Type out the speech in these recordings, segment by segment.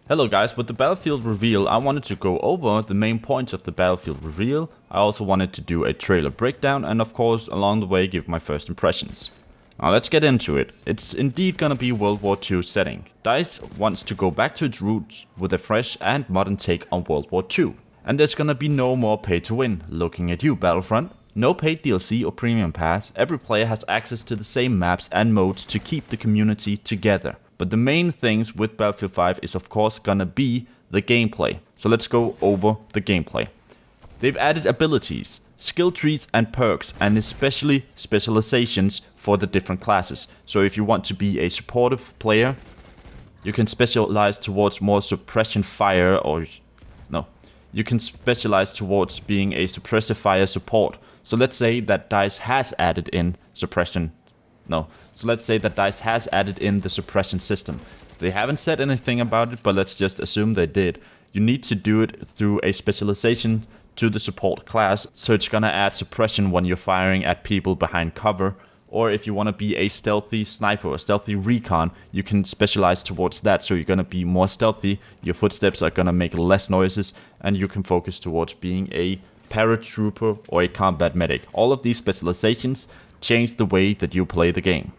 Hello guys, with the Battlefield reveal, I wanted to go over the main points of the Battlefield reveal. I also wanted to do a trailer breakdown and of course along the way give my first impressions. Now let's get into it. It's indeed gonna be World War II setting. DICE wants to go back to its roots with a fresh and modern take on World War II. And there's gonna be no more pay to win. Looking at you, Battlefront. No paid DLC or premium pass, every player has access to the same maps and modes to keep the community together. But the main things with Battlefield 5 is of course gonna be the gameplay. So let's go over the gameplay. They've added abilities, skill trees and perks, and especially specializations for the different classes. So if you want to be a supportive player, you can specialize towards more suppression fire you can specialize towards being a suppressive fire support. So let's say that DICE has added in the suppression system. They haven't said anything about it, but let's just assume they did. You need to do it through a specialization to the support class, so it's gonna add suppression when you're firing at people behind cover, or if you want to be a stealthy sniper or stealthy recon, you can specialize towards that, so you're gonna be more stealthy, your footsteps are gonna make less noises, and you can focus towards being a paratrooper or a combat medic. All of these specializations change the way that you play the game.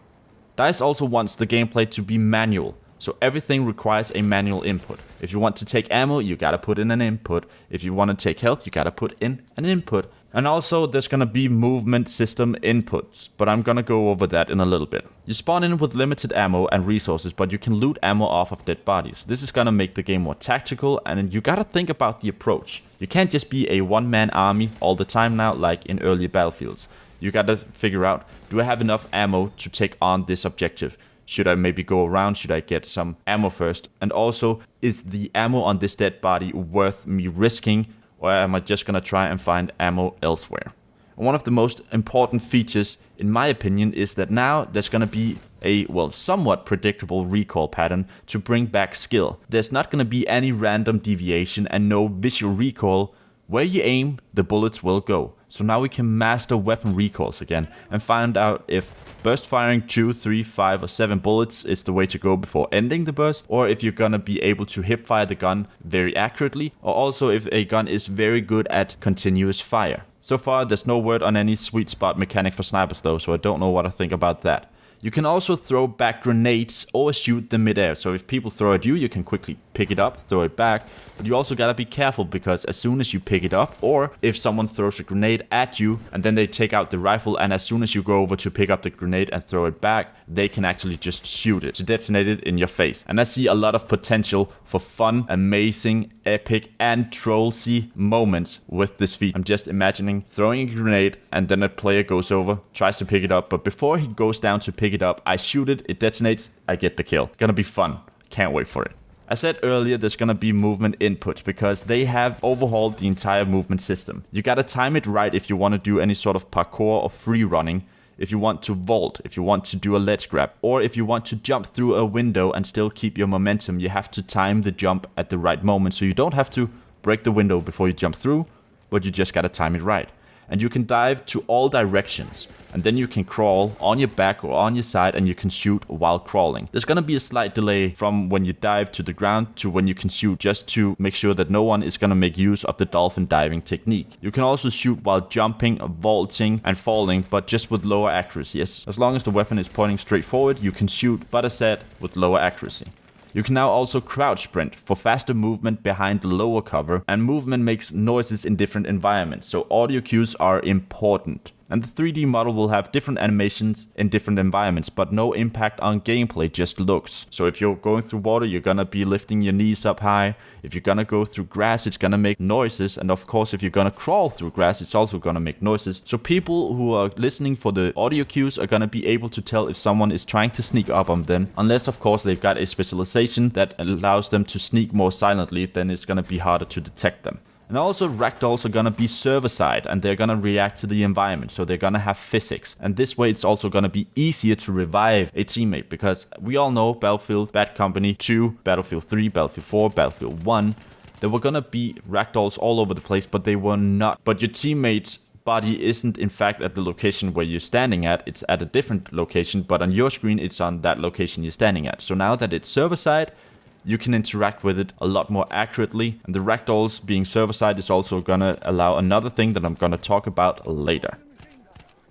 DICE also wants the gameplay to be manual, so everything requires a manual input. If you want to take ammo, you gotta put in an input. If you want to take health, you gotta put in an input. And also there's gonna be movement system inputs, but I'm gonna go over that in a little bit. You spawn in with limited ammo and resources, but you can loot ammo off of dead bodies. This is gonna make the game more tactical, and you gotta think about the approach. You can't just be a one-man army all the time now like in earlier Battlefields. You gotta figure out, do I have enough ammo to take on this objective? Should I maybe go around? Should I get some ammo first? And also, is the ammo on this dead body worth me risking? Or am I just gonna try and find ammo elsewhere? And one of the most important features, in my opinion, is that now there's gonna be a, somewhat predictable recoil pattern to bring back skill. There's not gonna be any random deviation and no visual recoil. Where you aim, the bullets will go. So now we can master weapon recoils again and find out if burst firing 2, 3, 5 or 7 bullets is the way to go before ending the burst, or if you're gonna be able to hip fire the gun very accurately, or also if a gun is very good at continuous fire. So far there's no word on any sweet spot mechanic for snipers though, so I don't know what I think about that. You can also throw back grenades or shoot them midair, so if people throw at you, you can quickly pick it up, throw it back, but you also gotta be careful because as soon as you pick it up, or if someone throws a grenade at you and then they take out the rifle, and as soon as you go over to pick up the grenade and throw it back, they can actually just shoot it to detonate it in your face. And I see a lot of potential for fun, amazing, epic and trollsy moments with this feat. I'm just imagining throwing a grenade and then a player goes over, tries to pick it up, but before he goes down to pick it up, I shoot it, it detonates, I get the kill. Gonna be fun. Can't wait for it. I said earlier there's gonna be movement inputs because they have overhauled the entire movement system. You gotta time it right if you want to do any sort of parkour or free running, if you want to vault, if you want to do a ledge grab, or if you want to jump through a window and still keep your momentum. You have to time the jump at the right moment, so you don't have to break the window before you jump through, but you just gotta time it right. And you can dive to all directions, and then you can crawl on your back or on your side, and you can shoot while crawling. There's gonna be a slight delay from when you dive to the ground to when you can shoot, just to make sure that no one is gonna make use of the dolphin diving technique. You can also shoot while jumping, vaulting and falling, but just with lower accuracy. As long as the weapon is pointing straight forward, you can shoot, but as said, with lower accuracy. You can now also crouch sprint for faster movement behind the lower cover, and movement makes noises in different environments, so audio cues are important. And the 3D model will have different animations in different environments, but no impact on gameplay, just looks. So if you're going through water, you're gonna be lifting your knees up high. If you're gonna go through grass, it's gonna make noises. And of course, if you're gonna crawl through grass, it's also gonna make noises. So people who are listening for the audio cues are gonna be able to tell if someone is trying to sneak up on them. Unless, of course, they've got a specialization that allows them to sneak more silently, then it's gonna be harder to detect them. And also ragdolls are gonna be server-side, and they're gonna react to the environment, so they're gonna have physics. And this way it's also gonna be easier to revive a teammate, because we all know Battlefield, Bad Company 2, Battlefield 3, Battlefield 4, Battlefield 1, there were gonna be ragdolls all over the place, but they were not. But your teammate's body isn't in fact at the location where you're standing at, it's at a different location, but on your screen it's on that location you're standing at. So now that it's server-side, you can interact with it a lot more accurately, and the ragdolls being server-side is also gonna allow another thing that I'm gonna talk about later.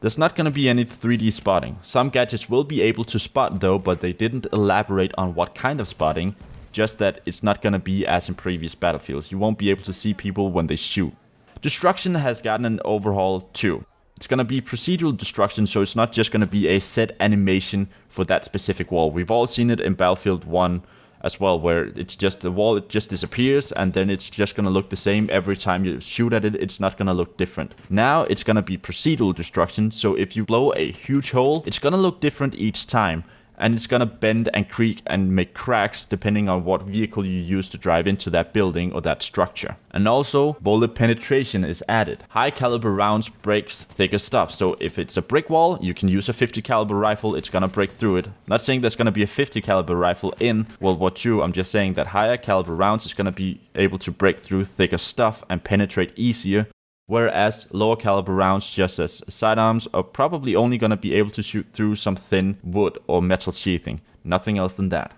There's not gonna be any 3D spotting. Some gadgets will be able to spot though, but they didn't elaborate on what kind of spotting, just that it's not gonna be as in previous Battlefields. You won't be able to see people when they shoot. Destruction has gotten an overhaul too. It's gonna be procedural destruction, so it's not just gonna be a set animation for that specific wall. We've all seen it in Battlefield 1 as well, where it's just the wall, it just disappears, and then it's just gonna look the same every time you shoot at it. It's not gonna look different. Now it's gonna be procedural destruction, so if you blow a huge hole, it's gonna look different each time. And it's gonna bend and creak and make cracks depending on what vehicle you use to drive into that building or that structure. And also, bullet penetration is added. High caliber rounds breaks thicker stuff, so if it's a brick wall, you can use a 50 caliber rifle, it's gonna break through it. Not saying there's gonna be a 50 caliber rifle in World War II, I'm just saying that higher caliber rounds is gonna be able to break through thicker stuff and penetrate easier. Whereas lower caliber rounds, just as sidearms, are probably only going to be able to shoot through some thin wood or metal sheathing, nothing else than that.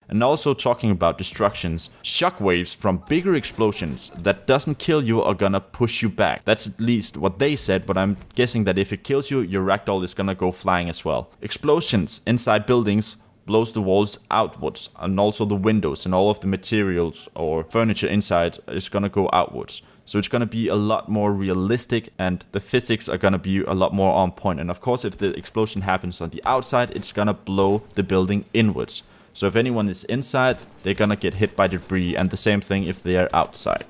And also talking about destructions, shockwaves from bigger explosions that doesn't kill you are gonna push you back. That's at least what they said, but I'm guessing that if it kills you, your ragdoll is gonna go flying as well. Explosions inside buildings blows the walls outwards, and also the windows and all of the materials or furniture inside is gonna go outwards. So it's going to be a lot more realistic, and the physics are going to be a lot more on point. And of course, if the explosion happens on the outside, it's going to blow the building inwards. So if anyone is inside, they're going to get hit by debris, and the same thing if they are outside.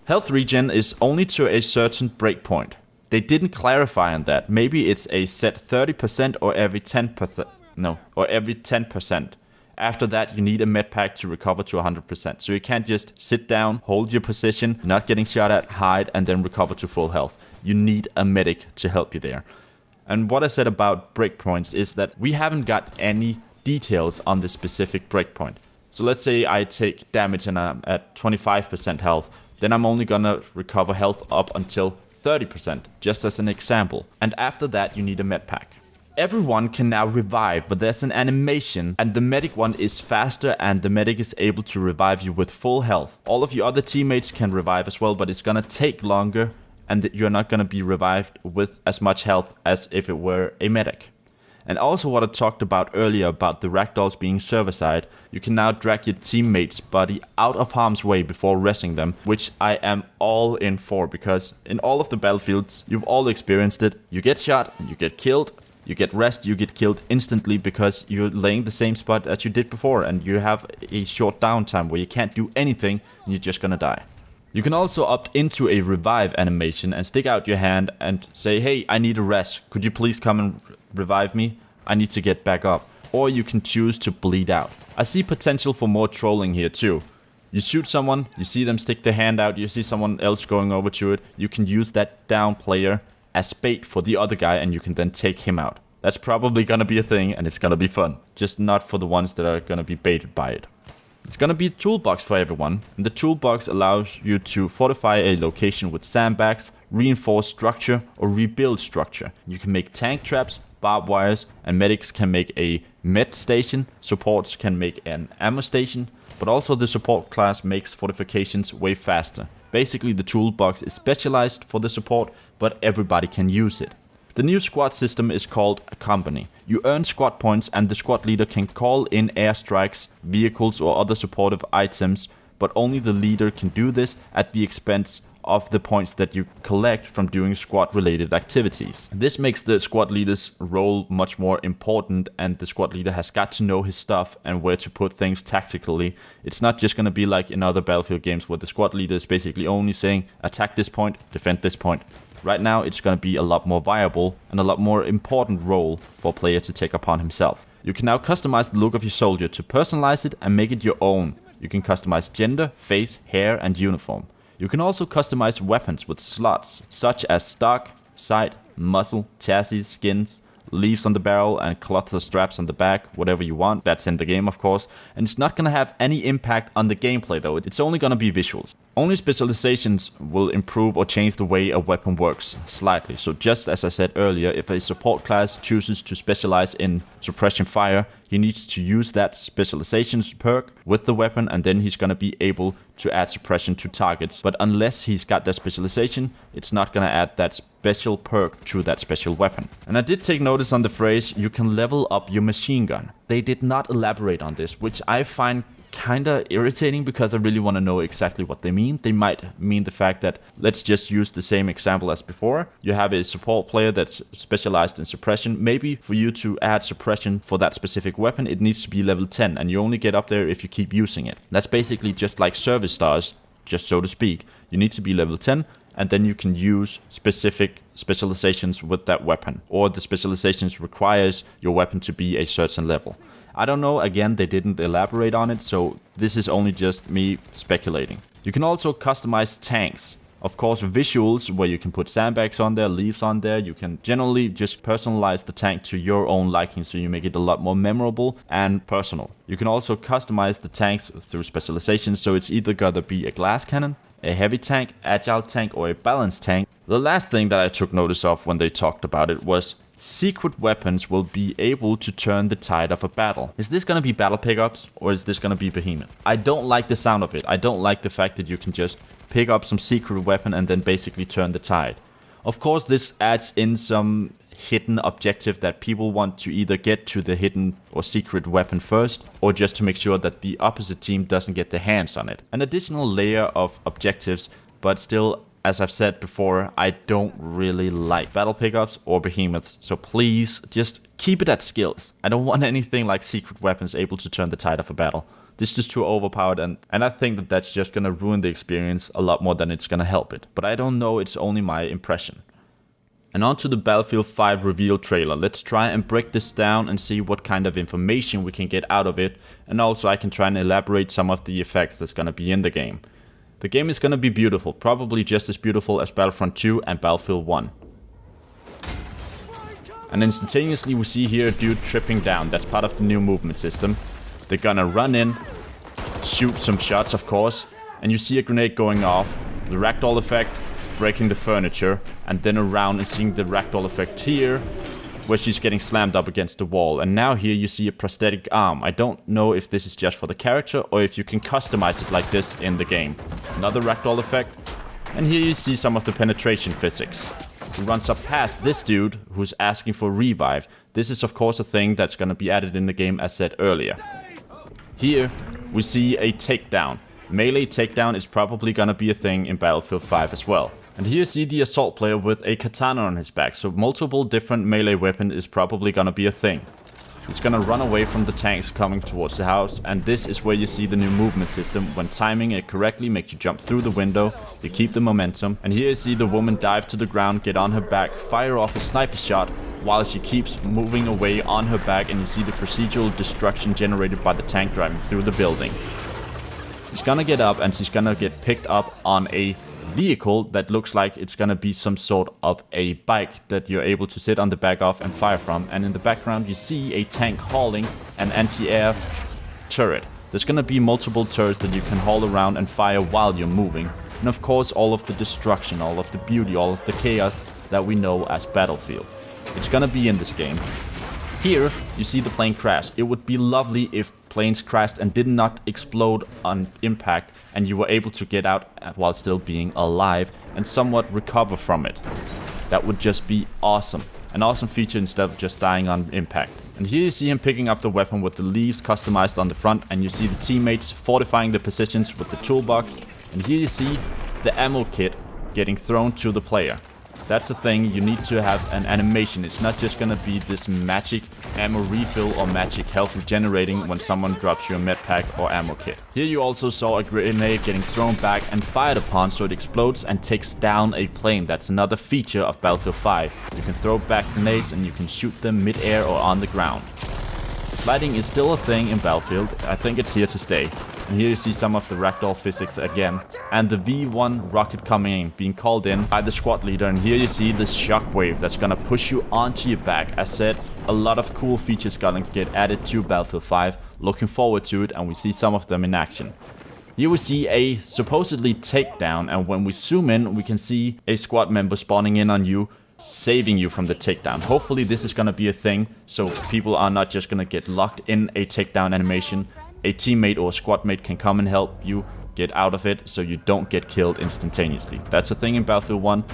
Health regen is only to a certain breakpoint. They didn't clarify on that. Maybe it's a set 30% or every 10%. No, or every 10%. After that, you need a med pack to recover to 100%. So you can't just sit down, hold your position, not getting shot at, hide, and then recover to full health. You need a medic to help you there. And what I said about breakpoints is that we haven't got any details on the specific breakpoint. So let's say I take damage and I'm at 25% health. Then I'm only gonna recover health up until 30%, just as an example. And after that, you need a med pack. Everyone can now revive, but there's an animation, and the medic one is faster, and the medic is able to revive you with full health. All of your other teammates can revive as well, but it's gonna take longer, and you're not gonna be revived with as much health as if it were a medic. And also what I talked about earlier about the ragdolls being server-side, you can now drag your teammate's body out of harm's way before resting them, which I am all in for, because in all of the battlefields, you've all experienced it. You get shot, you get killed, you get rest, you get killed instantly because you're laying the same spot as you did before, and you have a short downtime where you can't do anything and you're just gonna die. You can also opt into a revive animation and stick out your hand and say, hey, I need a rest. Could you please come and revive me? I need to get back up. Or you can choose to bleed out. I see potential for more trolling here too. You shoot someone, you see them stick their hand out, you see someone else going over to it, you can use that down player as bait for the other guy, and you can then take him out. That's probably gonna be a thing, and it's gonna be fun. Just not for the ones that are gonna be baited by it. It's gonna be a toolbox for everyone, and the toolbox allows you to fortify a location with sandbags, reinforce structure, or rebuild structure. You can make tank traps, barbed wires, and medics can make a med station, supports can make an ammo station, but also the support class makes fortifications way faster. Basically, the toolbox is specialized for the support, but everybody can use it. The new squad system is called a company. You earn squad points, and the squad leader can call in airstrikes, vehicles, or other supportive items, but only the leader can do this at the expense of the points that you collect from doing squad related activities. This makes the squad leader's role much more important, and the squad leader has got to know his stuff and where to put things tactically. It's not just going to be like in other Battlefield games where the squad leader is basically only saying attack this point, defend this point. Right now it's going to be a lot more viable and a lot more important role for a player to take upon himself. You can now customize the look of your soldier to personalize it and make it your own. You can customize gender, face, hair, and uniform. You can also customize weapons with slots, such as stock, sight, muzzle, chassis, skins, leaves on the barrel and cluster straps on the back, whatever you want. That's in the game, of course. And it's not gonna have any impact on the gameplay though. It's only gonna be visuals. Only specializations will improve or change the way a weapon works slightly. So just as I said earlier, if a support class chooses to specialize in suppression fire, he needs to use that specializations perk with the weapon, and then he's gonna be able to add suppression to targets. But unless he's got that specialization, it's not gonna add that special perk to that special weapon. And I did take notice on the phrase, you can level up your machine gun. They did not elaborate on this, which I find kinda irritating because I really want to know exactly what they mean. They might mean the fact that, let's just use the same example as before. You have a support player that's specialized in suppression. Maybe for you to add suppression for that specific weapon, it needs to be level 10, and you only get up there if you keep using it. That's basically just like service stars, just so to speak. You need to be level 10, and then you can use specific specializations with that weapon, or the specializations requires your weapon to be a certain level. I don't know, again, they didn't elaborate on it, so this is only just me speculating. You can also customize tanks. Of course, visuals, where you can put sandbags on there, leaves on there. You can generally just personalize the tank to your own liking, so you make it a lot more memorable and personal. You can also customize the tanks through specializations, so it's either gonna be a glass cannon, a heavy tank, agile tank, or a balanced tank. The last thing that I took notice of when they talked about it was secret weapons will be able to turn the tide of a battle. Is this gonna be battle pickups, or is this gonna be Behemoth? I don't like the sound of it. I don't like the fact that you can just pick up some secret weapon and then basically turn the tide. Of course, this adds in some hidden objective that people want to either get to the hidden or secret weapon first, or just to make sure that the opposite team doesn't get their hands on it. An additional layer of objectives, but still, as I've said before, I don't really like battle pickups or behemoths, so please just keep it at skills. I don't want anything like secret weapons able to turn the tide of a battle. This is just too overpowered, and I think that that's just gonna ruin the experience a lot more than it's gonna help it. But I don't know, it's only my impression. And on to the Battlefield 5 reveal trailer. Let's try and break this down and see what kind of information we can get out of it, and also I can try and elaborate some of the effects that's gonna be in the game. The game is gonna be beautiful, probably just as beautiful as Battlefront 2 and Battlefield 1. And instantaneously we see here a dude tripping down. That's part of the new movement system. They're gonna run in, shoot some shots of course, and you see a grenade going off, the ragdoll effect, breaking the furniture, and then around and seeing the ragdoll effect here, where she's getting slammed up against the wall. And now here you see a prosthetic arm. I don't know if this is just for the character or if you can customize it like this in the game. Another ragdoll effect. And here you see some of the penetration physics. He runs up past this dude who's asking for revive. This is of course a thing that's gonna be added in the game as said earlier. Here we see a takedown. Melee takedown is probably gonna be a thing in Battlefield 5 as well. And here you see the assault player with a katana on his back, so multiple different melee weapon is probably gonna be a thing. He's gonna run away from the tanks coming towards the house, and this is where you see the new movement system. When timing it correctly makes you jump through the window, you keep the momentum. And here you see the woman dive to the ground, get on her back, fire off a sniper shot, while she keeps moving away on her back, and you see the procedural destruction generated by the tank driving through the building. She's gonna get up and she's gonna get picked up on a vehicle that looks like it's gonna be some sort of a bike that you're able to sit on the back of and fire from. And in the background you see a tank hauling an anti-air turret. There's gonna be multiple turrets that you can haul around and fire while you're moving. And of course all of the destruction, all of the beauty, all of the chaos that we know as Battlefield. It's gonna be in this game. Here you see the plane crash. It would be lovely if planes crashed and did not explode on impact, and you were able to get out while still being alive and somewhat recover from it. That would just be awesome. An awesome feature instead of just dying on impact. And here you see him picking up the weapon with the leaves customized on the front, and you see the teammates fortifying the positions with the toolbox. And here you see the ammo kit getting thrown to the player. That's the thing, you need to have an animation. It's not just gonna be this magic ammo refill or magic health regenerating when someone drops you a med pack or ammo kit. Here you also saw a grenade getting thrown back and fired upon so it explodes and takes down a plane. That's another feature of Battlefield 5. You can throw back grenades and you can shoot them mid-air or on the ground. Sliding is still a thing in Battlefield. I think it's here to stay. And here you see some of the ragdoll physics again. And the V1 rocket coming in, being called in by the squad leader. And here you see this shockwave that's gonna push you onto your back. As said, a lot of cool features gonna get added to Battlefield 5. Looking forward to it, and we see some of them in action. Here we see a supposedly takedown, and when we zoom in, we can see a squad member spawning in on you, saving you from the takedown. Hopefully this is gonna be a thing, so people are not just gonna get locked in a takedown animation. A teammate or a squad mate can come and help you get out of it, so you don't get killed instantaneously. That's a thing in Battlefield 1,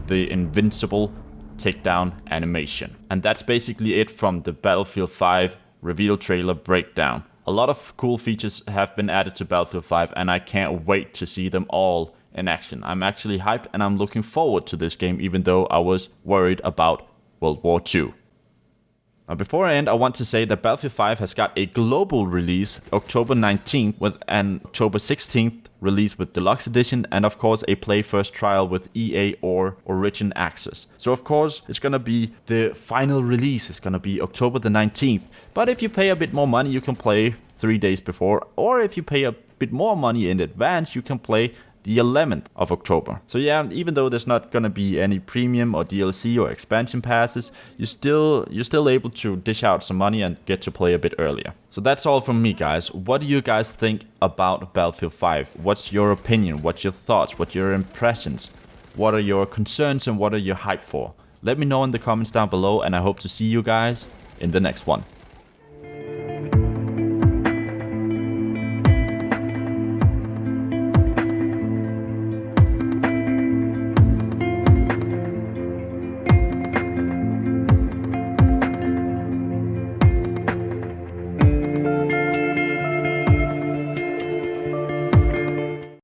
the invincible takedown animation. And that's basically it from the Battlefield 5 reveal trailer breakdown. A lot of cool features have been added to Battlefield 5, and I can't wait to see them all in action. I'm actually hyped, and I'm looking forward to this game, even though I was worried about World War II. Now, before I end, I want to say that Battlefield 5 has got a global release October 19th with an October 16th release with Deluxe Edition, and of course a play first trial with EA or Origin Access. So of course it's gonna be the final release, it's gonna be October the 19th. But if you pay a bit more money, you can play 3 days before, or if you pay a bit more money in advance, you can play the 11th of October. So yeah, even though there's not gonna be any premium or DLC or expansion passes, you're still able to dish out some money and get to play a bit earlier. So that's all from me, guys. What do you guys think about Battlefield 5? What's your opinion? What's your thoughts? What are your impressions? What are your concerns and what are you hyped for? Let me know in the comments down below, and I hope to see you guys in the next one.